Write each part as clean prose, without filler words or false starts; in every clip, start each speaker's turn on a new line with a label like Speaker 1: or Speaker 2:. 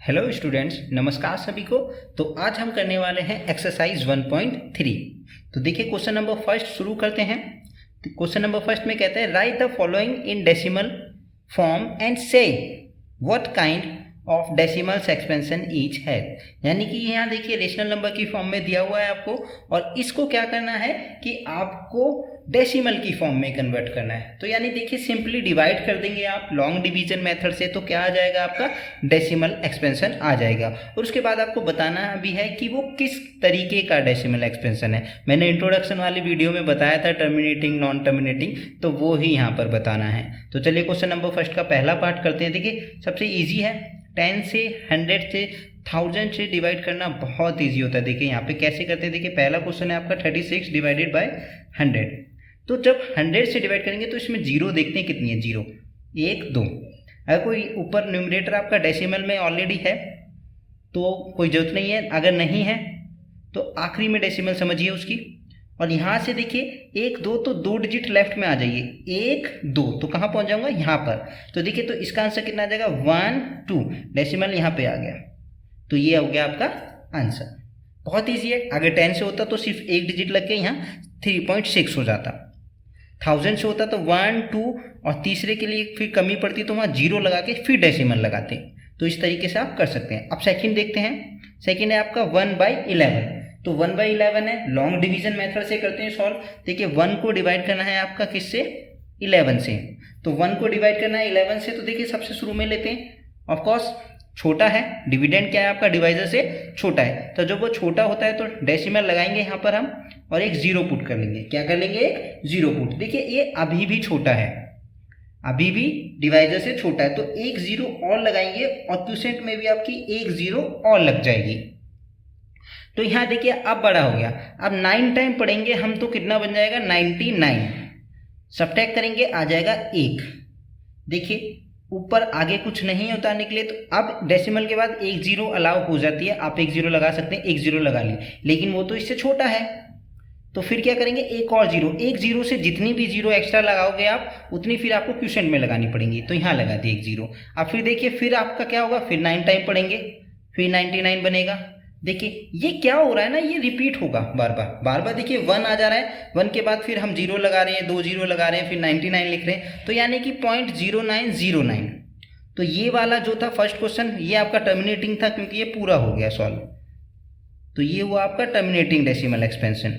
Speaker 1: Hello students, नमस्कार सभी को। तो आज हम करने वाले हैं एक्सरसाइज 1.3। तो देखिए क्वेश्चन नंबर फर्स्ट शुरू करते हैं। क्वेश्चन नंबर फर्स्ट में कहते हैं write the following in decimal form and say what kind of decimals expansion each है। यानी कि यहाँ देखिए रेशनल नंबर की फॉर्म में दिया हुआ है आपको, और इसको क्या करना है कि आपको डेसिमल की फॉर्म में कन्वर्ट करना है। तो यानी देखिए सिंपली डिवाइड कर देंगे आप लॉन्ग डिवीजन मेथड से, तो क्या आ जाएगा आपका डेसिमल एक्सपेंशन आ जाएगा। और उसके बाद आपको बताना भी है कि वो किस तरीके का डेसिमल एक्सपेंशन है। मैंने इंट्रोडक्शन वाली वीडियो में बताया था टर्मिनेटिंग नॉन टर्मिनेटिंग, तो वो ही यहाँ पर बताना है। तो चलिए क्वेश्चन नंबर फर्स्ट का पहला पार्ट करते हैं। देखिए सबसे ईजी है, 10 से 100 से 1000 से डिवाइड करना बहुत इजी होता है। देखिए यहाँ पे कैसे करते हैं। देखिए पहला क्वेश्चन है आपका 36 डिवाइडेड बाय 100। तो जब 100 से डिवाइड करेंगे तो इसमें जीरो देखते हैं कितनी है, जीरो 1 2। अगर कोई ऊपर न्यूमरेटर आपका डेसिमल में ऑलरेडी है तो कोई जरूरत नहीं है, अगर नहीं है तो आखिरी में डेसिमल समझिए उसकी। और यहाँ से देखिए 1 2 तो 2 डिजिट लेफ्ट में आ जाइए, 1 2 तो कहाँ पहुँच जाऊँगा, यहाँ पर। तो देखिए तो इसका आंसर कितना आ जाएगा 1 2, डेसिमल यहाँ पे आ गया। तो ये हो गया आपका आंसर। बहुत ईजी है। अगर 10 से होता तो सिर्फ 1 डिजिट लग के यहाँ 3.6 हो जाता। 1000 से होता तो 1 2 और तीसरे के लिए फिर कमी पड़ती तो वहाँ 0 लगा के फिर डेसिमल लगाते। तो इस तरीके से आप कर सकते हैं। अब सेकंड देखते हैं। सेकंड है आपका 1/11। तो 1/11 है, लॉन्ग डिवीजन मेथड से करते हैं सॉल्व। देखिए 1 को डिवाइड करना है आपका किससे, 11 से। तो 1 को डिवाइड करना है 11 से, तो देखिए सबसे शुरू में लेते हैं। ऑफकोर्स छोटा है, डिविडेंड क्या है आपका डिवाइजर से छोटा है, तो जब वो छोटा होता है तो डेसिमल लगाएंगे यहाँ पर हम और एक जीरो पुट कर लेंगे। क्या कर लेंगे, एक जीरो पुट। देखिए ये अभी भी छोटा है, अभी भी डिवाइजर से छोटा है, तो एक जीरो और लगाएंगे और क्वोशिएंट में भी आपकी एक जीरो और लग जाएगी। तो यहाँ देखिए अब बड़ा हो गया। अब 9 टाइम पढ़ेंगे हम तो कितना बन जाएगा 99। सब्ट्रैक्ट करेंगे आ जाएगा 1। देखिए ऊपर आगे कुछ नहीं उतारने के लिए, तो अब डेसिमल के बाद एक जीरो अलाउ हो जाती है। आप एक जीरो लगा सकते हैं, एक जीरो लगा ली, लेकिन वो तो इससे छोटा है। तो फिर क्या करेंगे, एक और जीरो। एक जीरो से जितनी भी जीरो एक्स्ट्रा लगाओगे आप उतनी फिर आपको क्वोशिएंट में लगानी पड़ेंगी। तो यहाँ लगा दी एक जीरो। अब फिर देखिए फिर आपका क्या होगा, फिर 9 टाइम पढ़ेंगे, फिर 99 बनेगा। देखिए ये क्या हो रहा है ना, ये रिपीट होगा बार बार। देखिए 1 आ जा रहा है, 1 के बाद फिर हम जीरो लगा रहे हैं, 2 जीरो लगा रहे हैं, फिर 99 लिख रहे हैं। तो यानी कि 0.0909। तो ये वाला जो था फर्स्ट क्वेश्चन, ये आपका टर्मिनेटिंग था क्योंकि ये पूरा हो गया सॉल्व। तो ये हुआ आपका टर्मिनेटिंग डेसिमल एक्सपेंशन।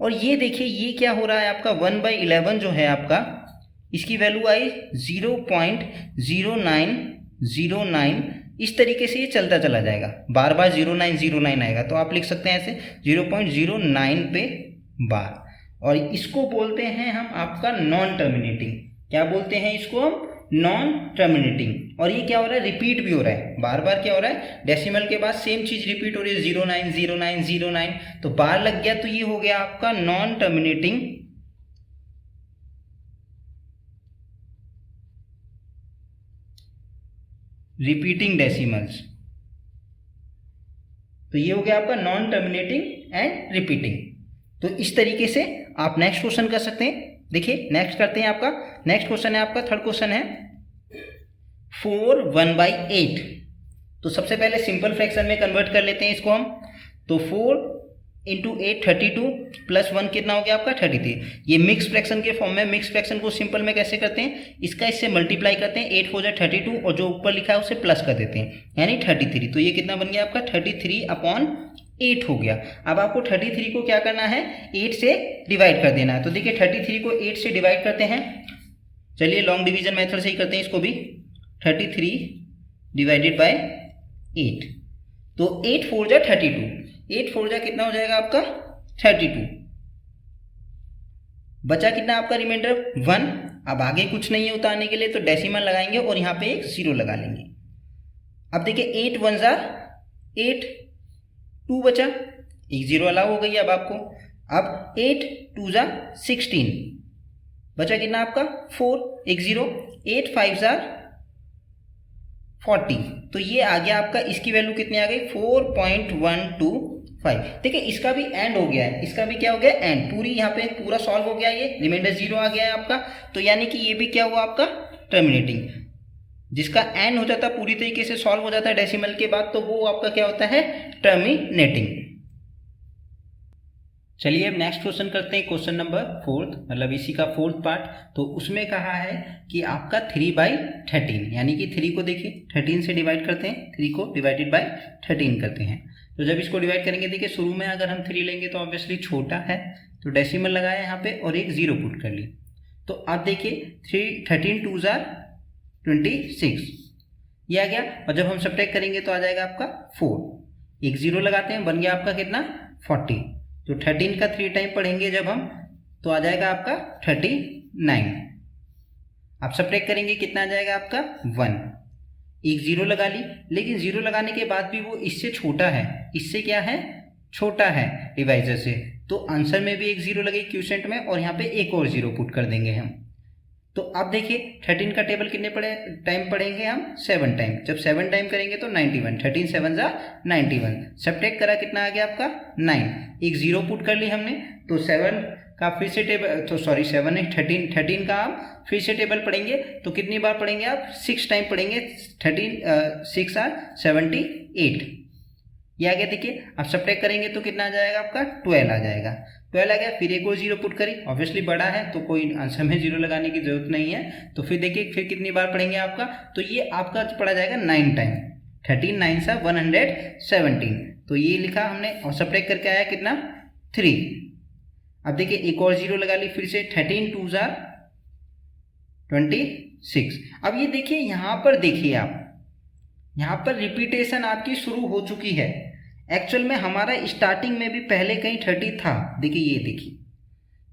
Speaker 1: और ये देखिए ये क्या हो रहा है आपका 1/11 जो है आपका, इसकी वैल्यू आई 0.0909। इस तरीके से ये चलता चला जाएगा, बार बार 0909 आएगा। तो आप लिख सकते हैं ऐसे 0.09 पे बार। और इसको बोलते हैं हम आपका नॉन टर्मिनेटिंग। क्या बोलते हैं इसको हम, नॉन टर्मिनेटिंग। और ये क्या हो रहा है, रिपीट भी हो रहा है, बार बार क्या हो रहा है, डेसिमल के बाद सेम चीज रिपीट हो रही है, 090909। तो बार लग गया, तो ये हो गया आपका नॉन टर्मिनेटिंग रिपीटिंग डेसिमल्स। तो ये हो गया आपका नॉन टर्मिनेटिंग एंड रिपीटिंग। तो इस तरीके से आप नेक्स्ट क्वेश्चन कर सकते हैं। देखिए नेक्स्ट करते हैं। आपका नेक्स्ट क्वेश्चन है आपका थर्ड क्वेश्चन है 4 1/8। तो सबसे पहले सिंपल फ्रैक्शन में कन्वर्ट कर लेते हैं इसको हम। तो 4 इंटू 8 32 प्लस 1 कितना हो गया आपका 33। ये मिक्स फ्रैक्शन के फॉर्म में। मिक्स फ्रैक्शन को सिंपल में कैसे करते हैं, इसका इससे मल्टीप्लाई करते हैं, 8 4 जा 32 और जो ऊपर लिखा है उसे प्लस कर देते हैं, यानी 33। तो ये कितना बन गया आपका 33/8 हो गया। अब आपको 33 को क्या करना है, 8 से डिवाइड कर देना है। तो देखिए 33 को 8 से डिवाइड करते हैं। चलिए लॉन्ग डिवीजन मेथड से ही करते हैं इसको भी। 33 डिवाइडेड बाय 8। तो 8 4 जा 32, 8 4 जा कितना हो जाएगा आपका 32। बचा कितना आपका रिमाइंडर 1। अब आगे कुछ नहीं है उतारने के लिए, तो डेसिमल लगाएंगे और यहाँ पे एक जीरो लगा लेंगे। अब देखिए 8 1 जा 8, 2 बचा, एक जीरो अलाउ हो गई अब आपको। अब 8 2 जा 16, बचा कितना आपका 4, एक जीरो, 8 5 जा 40। तो ये आ गया आपका, इसकी वैल्यू कितनी आ गई 4.125। देखिए इसका भी एंड हो गया है, इसका भी क्या हो गया एंड, पूरी यहाँ पे पूरा सॉल्व हो गया, ये रिमाइंडर जीरो आ गया है आपका। तो यानी कि ये भी क्या हुआ आपका टर्मिनेटिंग। जिसका एन हो जाता है पूरी तरीके से सॉल्व हो जाता है डेसिमल के बाद, तो वो आपका क्या होता है, टर्मिनेटिंग। चलिए अब नेक्स्ट क्वेश्चन करते हैं, क्वेश्चन नंबर 4, मतलब इसी का 4th पार्ट। तो उसमें कहा है कि आपका 3/13, यानी कि 3 को देखिए 13 से डिवाइड करते हैं, 3 को डिवाइडेड बाय 13 करते हैं। तो जब इसको डिवाइड करेंगे, देखिए शुरू में अगर हम 3 लेंगे तो ऑब्वियसली छोटा है, तो डेसिमल लगाया यहाँ पे और एक 0 पुट कर ली। तो आप देखिए 13 2 जार 26 ये आ गया, और जब हम सब्ट्रैक्ट करेंगे तो आ जाएगा आपका 4, एक 0 लगाते हैं, बन गया आपका कितना 40। तो 13 का 3 टाइम पढ़ेंगे जब हम, तो आ जाएगा आपका 39। आप सब्ट्रैक्ट करेंगे कितना आ जाएगा आपका 1, एक 0 लगा ली, लेकिन 0 लगाने के बाद भी वो इससे छोटा है, इससे क्या है, छोटा है डिवाइजर से, तो आंसर में भी एक 0 लगेगी क्वोशिएंट में, और यहाँ पे एक और 0 पुट कर देंगे हम। तो आप देखिए 13 का टेबल कितने टाइम पढ़ेंगे हम, 7 टाइम। जब 7 टाइम करेंगे तो 91, 13 7 जा 91। सब्ट्रैक्ट करा कितना आ गया आपका 9, एक 0 पुट कर ली हमने, तो 7 का फिर से टेबल, तो सॉरी 7 नहीं 13 का आप फिर से टेबल पढ़ेंगे तो कितनी बार पढ़ेंगे आप, 6 टाइम पढ़ेंगे। 6 आर 78 ये आ गया। देखिए आप सब्ट्रैक्ट करेंगे तो कितना आ जाएगा आपका 12 आ जाएगा, 12 आ गया, फिर एक और 0 पुट करी, ऑब्वियसली बड़ा है तो कोई आंसर में 0 लगाने की जरूरत नहीं है। तो फिर देखिए फिर कितनी बार पढ़ेंगे आपका, तो ये आपका पढ़ा जाएगा 9 टाइम, 13 9 सा 117। तो ये लिखा हमने और सब्ट्रैक्ट करके आया कितना 3। अब देखिए एक और 0 लगा ली फिर से, 13 2 जार 26। अब ये देखिए यहाँ पर, देखिए आप यहाँ पर रिपीटेशन आपकी शुरू हो चुकी है। एक्चुअल में हमारा स्टार्टिंग में भी पहले कहीं 30 था, देखिए ये देखिए,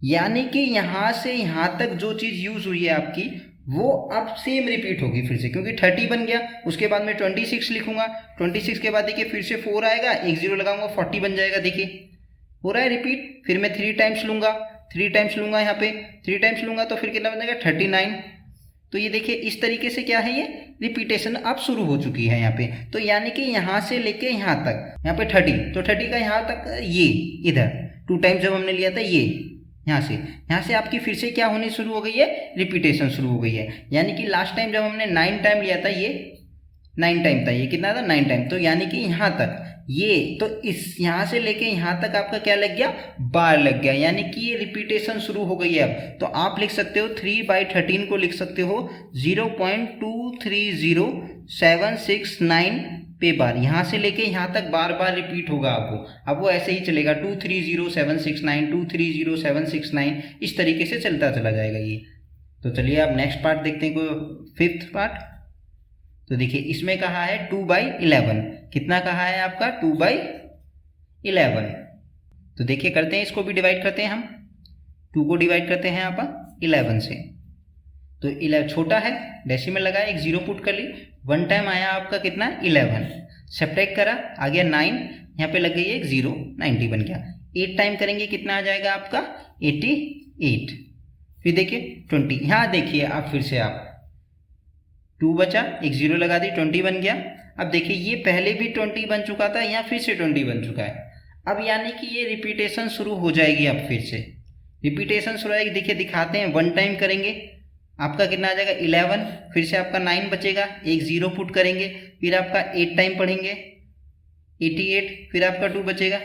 Speaker 1: यानी कि यहाँ से यहाँ तक जो चीज़ यूज हुई है आपकी वो अब सेम रिपीट होगी फिर से, क्योंकि 30 बन गया, उसके बाद मैं 26 लिखूंगा, 26 के बाद देखिए फिर से 4 आएगा, एक 0 लगाऊंगा, 40 बन जाएगा। देखिए हो रहा है रिपीट। फिर मैं 3 टाइम्स लूंगा, 3 टाइम्स लूंगा, यहाँ पे 3 टाइम्स लूंगा तो फिर कितना बन जाएगा 39। तो ये देखिए इस तरीके से क्या है, ये रिपीटेशन अब शुरू हो चुकी है यहाँ पे। तो यानी कि यहाँ से लेके यहाँ तक, यहाँ पे 30, तो 30 का यहाँ तक, ये इधर 2 टाइम्स जब हमने लिया था, ये यहाँ से आपकी फिर से क्या होनी शुरू हो गई है, रिपीटेशन शुरू हो गई है। यानी कि लास्ट टाइम जब हमने 9 टाइम लिया था, ये 9 टाइम था, ये कितना था 9 टाइम, तो यानी कि यहाँ तक ये, तो इस यहाँ से लेके यहाँ तक आपका क्या लग गया, बार लग गया, यानी कि ये रिपीटेशन शुरू हो गई है अब। तो आप लिख सकते हो 3/13 को लिख सकते हो 0.230769 पे बार, यहाँ से लेके यहाँ तक बार बार रिपीट होगा आपको। अब वो ऐसे ही चलेगा 230769 230769, इस तरीके से चलता चला जाएगा ये। तो चलिए अब नेक्स्ट पार्ट देखते हैं, 5th पार्ट। तो देखिए इसमें कहा है 2/11, कितना कहा है आपका 2/11। तो देखिए करते हैं, इसको भी डिवाइड करते हैं हम, 2 को डिवाइड करते हैं आप 11 से। तो 11 छोटा है, डेसिमल लगाया, एक 0 पुट कर ली, 1 टाइम आया आपका कितना 11, सब्ट्रैक्ट करा आ गया 9, यहाँ पे लग गई एक 0, 90 बन गया। 8 टाइम करेंगे कितना आ जाएगा आपका 88। फिर देखिए 20, यहाँ देखिए आप फिर से आप 2 बचा, एक 0 लगा दी, 20 बन गया। अब देखिए ये पहले भी 20 बन चुका था, यहाँ फिर से 20 बन चुका है। अब यानी कि ये रिपीटेशन शुरू हो जाएगी, अब फिर से रिपीटेशन शुरू आएगी। देखिए दिखाते हैं, 1 टाइम करेंगे आपका कितना आ जाएगा 11, फिर से आपका 9 बचेगा, एक 0 पुट करेंगे, फिर आपका 8 टाइम पढ़ेंगे 88, फिर आपका 2 बचेगा,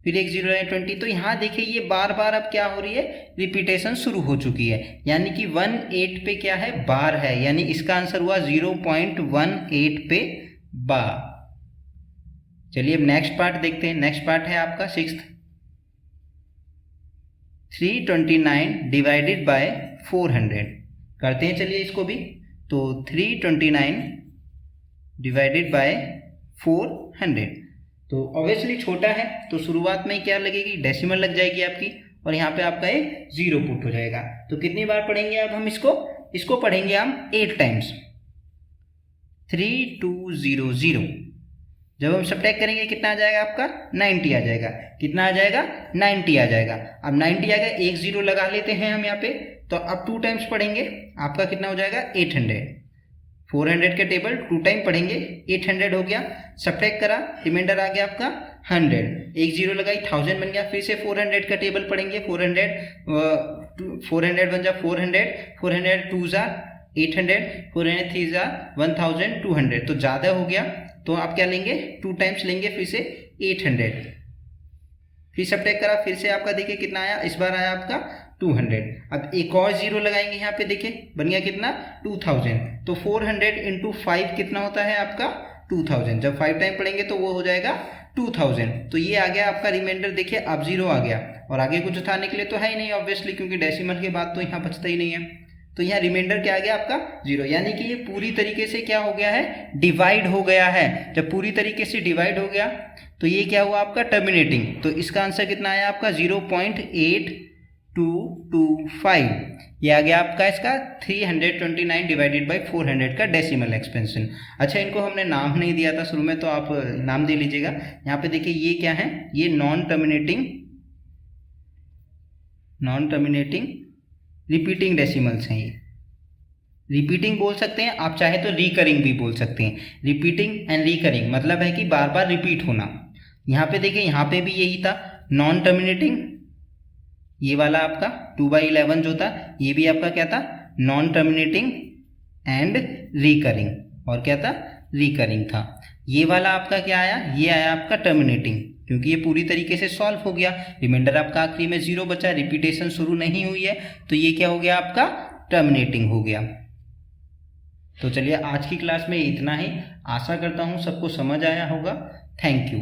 Speaker 1: फिर एक 0 है 20। तो यहाँ देखिए ये बार बार अब क्या हो रही है, रिपीटेशन शुरू हो चुकी है, यानी कि 18 पे क्या है, बार है, यानी इसका आंसर हुआ 0.18 पे बार। चलिए अब नेक्स्ट पार्ट देखते हैं। नेक्स्ट पार्ट है आपका 6th, 329 डिवाइडेड बाय 400 करते हैं। चलिए इसको भी, तो 329 डिवाइडेड बाय 400, तो ऑब्वियसली छोटा है, तो शुरुआत में क्या लगेगी, डेसिमल लग जाएगी आपकी, और यहाँ पे आपका एक 0 पुट हो जाएगा। तो कितनी बार पढ़ेंगे अब हम इसको पढ़ेंगे हम 8 टाइम्स, 3200। जब हम सब्ट्रैक्ट करेंगे कितना आ जाएगा आपका 90 आ जाएगा, कितना आ जाएगा 90 आ जाएगा। अब 90 आ गया, एक 0 लगा लेते हैं हम यहाँ पे, तो अब 2 टाइम्स पढ़ेंगे, आपका कितना हो जाएगा 800। 400 के टेबल 2 टाइम पढ़ेंगे, 800 हो गया, सब्ट्रैक्ट करा, रिमाइंडर आ गया आपका 100, एक 0 लगाई, 1000 बन गया। फिर से 400 का टेबल पढ़ेंगे, 400 बन जा 400, 400 2 जार 800, 4 and 3 जार 1200, तो ज़्यादा हो गया तो आप क्या लेंगे 2 टाइम्स लेंगे फिर से 800, फिर सब्ट्रैक्ट करा, फिर से आपका देखिए कितना आया, इस बार आया आपका 200। अब एक और जीरो लगाएंगे यहाँ पे, देखिए बन गया कितना 2000, तो 400 इंटू 5 कितना होता है आपका 2000, जब 5 टाइम पढ़ेंगे तो वो हो जाएगा 2000। तो ये आ गया आपका रिमाइंडर, देखिए अब जीरो आ गया और आगे कुछ उठाने के लिए तो है ही नहीं ऑब्वियसली, क्योंकि डेसिमल के बाद तो यहाँ बचता ही नहीं है, तो यहाँ रिमाइंडर क्या आ गया आपका जीरो, यानी कि ये पूरी तरीके से क्या हो गया है, डिवाइड हो गया है। जब पूरी तरीके से डिवाइड हो गया तो ये क्या हुआ आपका टर्मिनेटिंग, तो इसका आंसर कितना आया आपका 0.8225, ये आ गया आपका इसका 329 डिवाइडेड बाई 400 का डेसिमल एक्सपेंशन। अच्छा, इनको हमने नाम नहीं दिया था शुरू में, तो आप नाम दे लीजिएगा। यहाँ पे देखिए ये क्या है, ये नॉन टर्मिनेटिंग रिपीटिंग डेसिमल्स हैं। ये रिपीटिंग बोल सकते हैं आप, चाहे तो रिकरिंग भी बोल सकते हैं। रिपीटिंग एंड रिकरिंग मतलब है कि बार बार रिपीट होना। यहाँ पे देखिए, यहाँ पे भी यही था नॉन टर्मिनेटिंग, ये वाला आपका 2/11 जो था ये भी आपका क्या था नॉन टर्मिनेटिंग एंड रिकरिंग, और क्या था रिकरिंग था। ये वाला आपका क्या आया, ये आया आपका टर्मिनेटिंग, क्योंकि ये पूरी तरीके से सॉल्व हो गया, रिमाइंडर आपका आखिरी में जीरो बचा, रिपीटेशन शुरू नहीं हुई है, तो ये क्या हो गया आपका टर्मिनेटिंग हो गया। तो चलिए आज की क्लास में इतना ही, आशा करता हूँ सबको समझ आया होगा। Thank you.